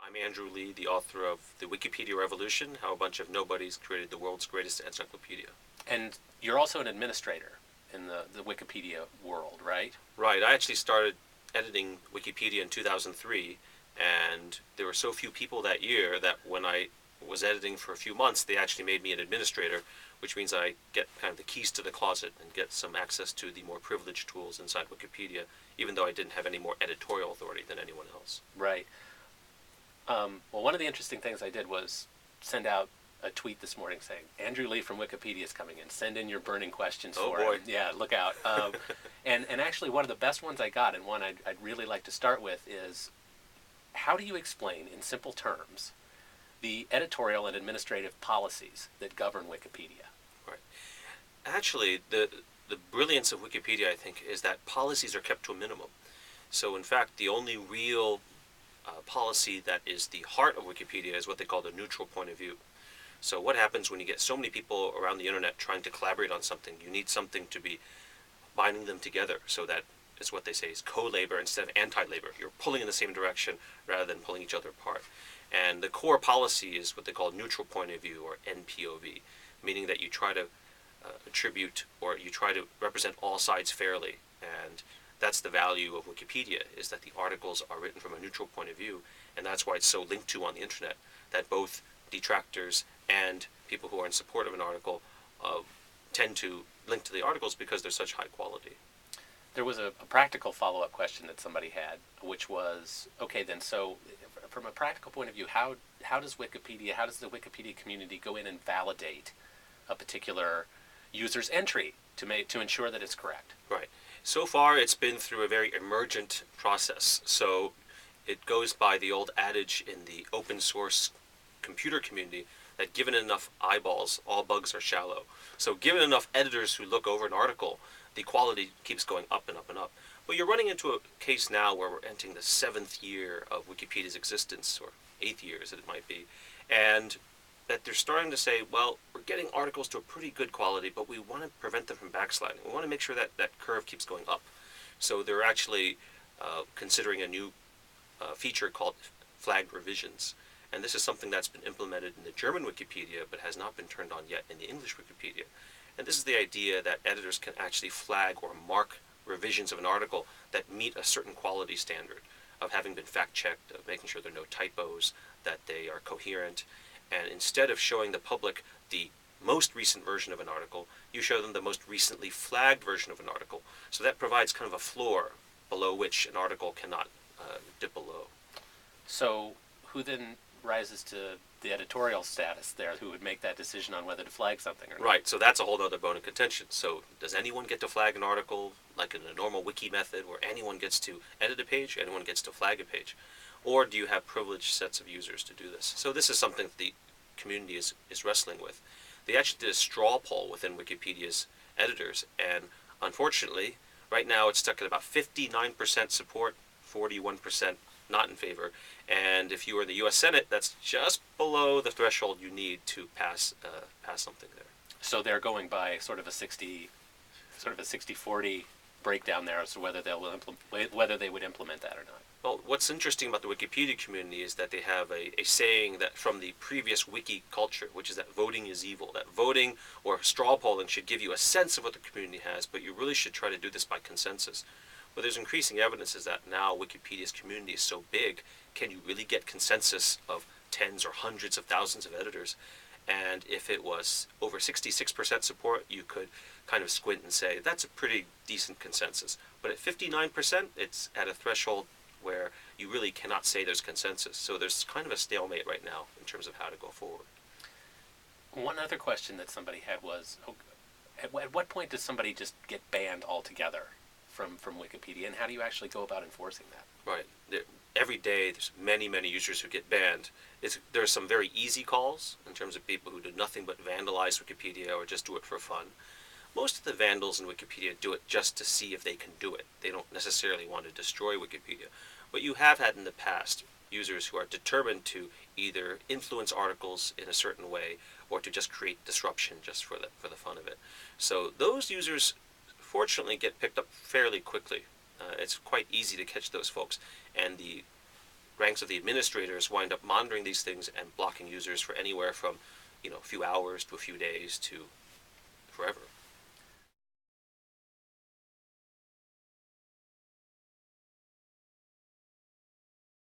I'm Andrew Lee, the author of The Wikipedia Revolution, How a Bunch of Nobodies Created the World's Greatest Encyclopedia. And you're also an administrator in the Wikipedia world, right? Right, I actually started editing Wikipedia in 2003, and there were so few people that year that when I was editing for a few months, they actually made me an administrator, which means I get kind of the keys to the closet and get some access to the more privileged tools inside Wikipedia, even though I didn't have any more editorial authority than anyone else. Right. Well, one of the interesting things I did was send out a tweet this morning saying, Andrew Lee from Wikipedia is coming in. Send in your burning questions Oh for boy. him. Yeah, look out. And actually, one of the best ones I got, and one I'd really like to start with, is how do you explain, in simple terms, the editorial and administrative policies that govern Wikipedia? Right. Actually, the brilliance of Wikipedia, I think, is that policies are kept to a minimum. So, in fact, the only real policy that is the heart of Wikipedia is what they call the neutral point of view. So, what happens when you get so many people around the internet trying to collaborate on something? You need something to be binding them together so that it's what they say is co-labor instead of anti-labor. You're pulling in the same direction rather than pulling each other apart. And the core policy is what they call neutral point of view, or NPOV, meaning that you try to attribute or you try to represent all sides fairly. And that's the value of Wikipedia, is that the articles are written from a neutral point of view, and that's why it's so linked to on the internet, that both detractors and people who are in support of an article tend to link to the articles because they're such high quality. There was a practical follow-up question that somebody had, which was, okay, then, so from a practical point of view, how does the Wikipedia community go in and validate a particular user's entry to ensure that it's correct? Right. So far, it's been through a very emergent process. So it goes by the old adage in the open source computer community that given enough eyeballs, all bugs are shallow. So given enough editors who look over an article, the quality keeps going up and up and up. But you're running into a case now where we're entering the 7th year of Wikipedia's existence, or 8th year as it might be, and that they're starting to say, well, we're getting articles to a pretty good quality, but we want to prevent them from backsliding. We want to make sure that that curve keeps going up. So they're actually considering a new feature called flagged revisions. And this is something that's been implemented in the German Wikipedia, but has not been turned on yet in the English Wikipedia. And this is the idea that editors can actually flag or mark revisions of an article that meet a certain quality standard of having been fact-checked, of making sure there are no typos, that they are coherent. And instead of showing the public the most recent version of an article, you show them the most recently flagged version of an article. So that provides kind of a floor below which an article cannot dip below. So who then rises to the editorial status there, who would make that decision on whether to flag something or not? Right, so that's a whole other bone of contention. So does anyone get to flag an article like in a normal wiki method where anyone gets to edit a page, anyone gets to flag a page? Or do you have privileged sets of users to do this? So this is something that the community is wrestling with. They actually did a straw poll within Wikipedia's editors, and unfortunately, right now it's stuck at about 59% support, 41% not in favor. And if you are in the U.S. Senate, that's just below the threshold you need to pass something there. So they're going by sort of a 60-40 breakdown there as to whether they would implement that or not. Well, what's interesting about the Wikipedia community is that they have a saying that from the previous wiki culture, which is that voting is evil, that voting or straw polling should give you a sense of what the community has, but you really should try to do this by consensus. But there's increasing evidence is that now Wikipedia's community is so big, can you really get consensus of tens or hundreds of thousands of editors? And if it was over 66% support, you could kind of squint and say, that's a pretty decent consensus. But at 59%, it's at a threshold where you really cannot say there's consensus. So there's kind of a stalemate right now in terms of how to go forward. One other question that somebody had was, at what point does somebody just get banned altogether from Wikipedia, and how do you actually go about enforcing that? Right. Every day there's many users who get banned. There's some very easy calls in terms of people who do nothing but vandalize Wikipedia or just do it for fun. Most of the vandals in Wikipedia do it just to see if they can do it. They don't necessarily want to destroy Wikipedia. But you have had in the past users who are determined to either influence articles in a certain way or to just create disruption just for the fun of it. So those users fortunately get picked up fairly quickly. It's quite easy to catch those folks, and the ranks of the administrators wind up monitoring these things and blocking users for anywhere from, a few hours to a few days to forever.